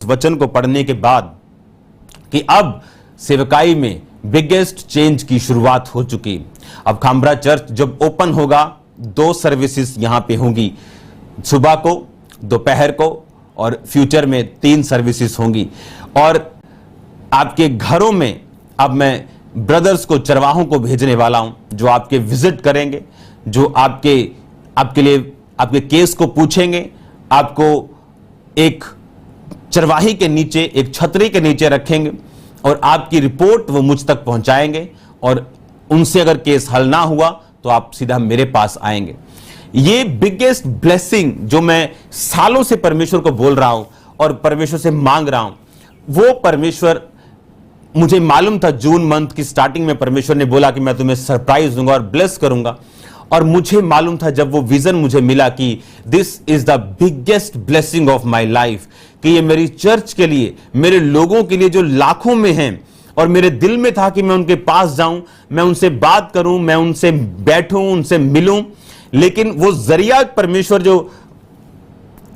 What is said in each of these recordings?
वचन को पढ़ने के बाद कि अब सेवकाई में बिगेस्ट चेंज की शुरुआत हो चुकी। अब खामरा चर्च जब ओपन होगा 2 सर्विसेज यहां पे होंगी, सुबह को, दोपहर को और फ्यूचर में 3 सर्विसेज होंगी। और आपके घरों में अब मैं ब्रदर्स को, चरवाहों को भेजने वाला हूं जो आपके विजिट करेंगे, जो आपके लिए आपके केस को पूछेंगे, आपको एक चरवाही के नीचे, एक छतरी के नीचे रखेंगे और आपकी रिपोर्ट वो मुझ तक पहुंचाएंगे और उनसे अगर केस हल ना हुआ तो आप सीधा मेरे पास आएंगे। ये बिगेस्ट ब्लेसिंग जो मैं सालों से परमेश्वर को बोल रहा हूं और परमेश्वर से मांग रहा हूं, वो परमेश्वर, मुझे मालूम था जून मंथ की स्टार्टिंग में परमेश्वर ने बोला कि मैं तुम्हें सरप्राइज दूंगा और ब्लेस करूंगा। और मुझे मालूम था जब वो विजन मुझे मिला कि this is the biggest blessing of my life, कि ये मेरी चर्च के लिए, मेरे लोगों के लिए जो लाखों में हैं, और मेरे दिल में था कि मैं उनके पास जाऊं, मैं उनसे बात करूं, मैं उनसे बैठूं, उनसे मिलूं। लेकिन वो जरिया परमेश्वर जो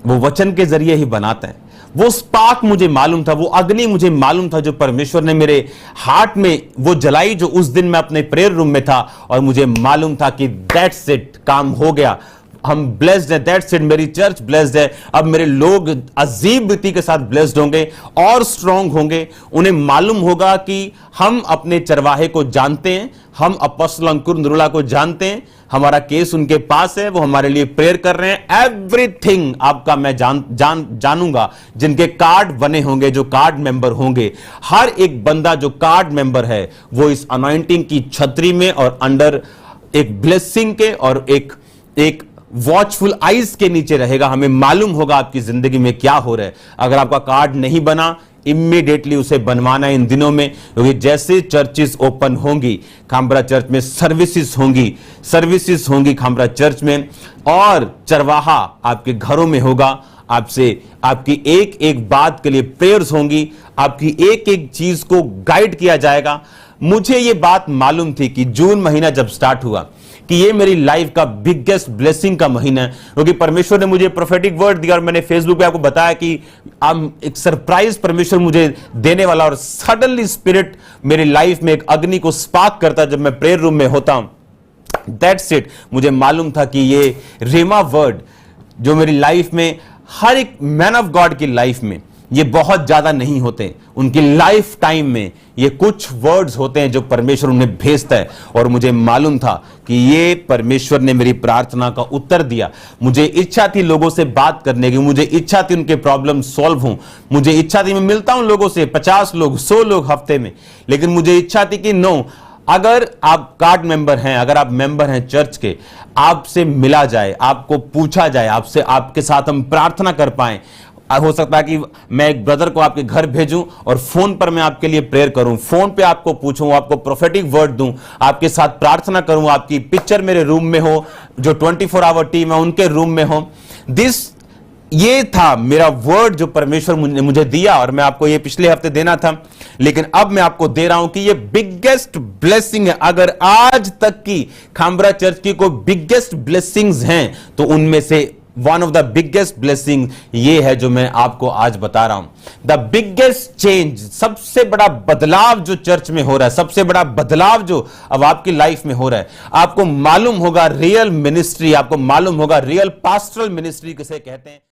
वो वचन के जरिए ही बनाता है, वो स्पार्क मुझे मालूम था, वो अग्नि मुझे मालूम था जो परमेश्वर ने मेरे हार्ट में वो जलाई, जो उस दिन मैं अपने प्रेयर रूम में था और मुझे मालूम था कि दैट्स इट, काम हो गया, हम ब्लेस्ड हैं, दैट्स इट, मेरी चर्च ब्लेस्ड है। अब मेरे लोग अजीब रीति के साथ ब्लेस्ड होंगे और स्ट्रांग होंगे। उन्हें मालूम होगा कि हम अपने चरवाहे को जानते हैं, हम अपोस्टल अंकुर नरूला को जानते हैं, हमारा केस उनके पास है, वो हमारे लिए प्रेयर कर रहे हैं। एवरीथिंग आपका मैं जानूंगा। जिनके कार्ड बने होंगे, जो कार्ड मेंबर होंगे, हर एक बंदा जो कार्ड मेंबर है वो इस अनॉइंटिंग की छतरी में और अंडर एक ब्लेसिंग के और एक वॉचफुल आइज के नीचे रहेगा। हमें मालूम होगा आपकी जिंदगी में क्या हो रहा है। अगर आपका कार्ड नहीं बना, इमीडिएटली उसे बनवाना इन दिनों में, क्योंकि जैसे चर्चेस ओपन होंगी, खामरा चर्च में सर्विसेज होंगी खामरा चर्च में, और चरवाहा आपके घरों में होगा। आपसे आपकी एक एक बात के लिए प्रेयर्स होंगी, आपकी एक एक चीज को गाइड किया जाएगा। मुझे यह बात मालूम थी कि जून महीना जब स्टार्ट हुआ कि ये मेरी लाइफ का बिगेस्ट ब्लेसिंग का महीना है, क्योंकि परमेश्वर ने मुझे प्रोफेटिक वर्ड दिया और मैंने फेसबुक पे आपको बताया कि एक सरप्राइज परमेश्वर मुझे देने वाला। और सडनली स्पिरिट मेरी लाइफ में एक अग्नि को स्पार्क करता जब मैं प्रेयर रूम में होता हूं। दैट्स इट, मुझे मालूम था कि ये रेमा वर्ड जो मेरी लाइफ में, हर एक मैन ऑफ गॉड की लाइफ में ये बहुत ज्यादा नहीं होते, उनकी लाइफ टाइम में ये कुछ वर्ड्स होते हैं जो परमेश्वर उन्हें भेजता है। और मुझे मालूम था कि ये परमेश्वर ने मेरी प्रार्थना का उत्तर दिया। मुझे इच्छा थी लोगों से बात करने की, मुझे इच्छा थी उनके प्रॉब्लम सॉल्व हों, मुझे इच्छा थी, मैं मिलता हूं लोगों से 50 लोग 100 लोग हफ्ते में, लेकिन मुझे इच्छा थी कि नो, अगर आप कार्ड मेंबर हैं, अगर आप मेंबर हैं चर्च के, आपसे मिला जाए, आपको पूछा जाए, आपसे, आपके साथ हम प्रार्थना कर पाएं। हो सकता है कि मैं एक ब्रदर को आपके घर भेजूं और फोन पर मैं आपके लिए प्रेयर करूं, फोन पे आपको पूछूं, आपको प्रोफेटिक वर्ड दूं, आपके साथ प्रार्थना करूं, आपकी पिक्चर मेरे रूम में हो, जो 24 आवर टीम है उनके रूम में हो। ये था मेरा वर्ड जो परमेश्वर ने मुझे दिया, और मैं आपको ये पिछले हफ्ते देना था, लेकिन अब मैं आपको दे रहा हूं कि ये बिगेस्ट ब्लेसिंग है। अगर आज तक की खामरा चर्च की कोई बिगेस्ट ब्लेसिंग्स हैं तो उनमें से one of the biggest blessing ये है जो मैं आपको आज बता रहा हूं। द बिगेस्ट चेंज, सबसे बड़ा बदलाव जो चर्च में हो रहा है, सबसे बड़ा बदलाव जो अब आपकी लाइफ में हो रहा है। आपको मालूम होगा रियल मिनिस्ट्री, आपको मालूम होगा रियल पास्टरल मिनिस्ट्री किसे कहते हैं।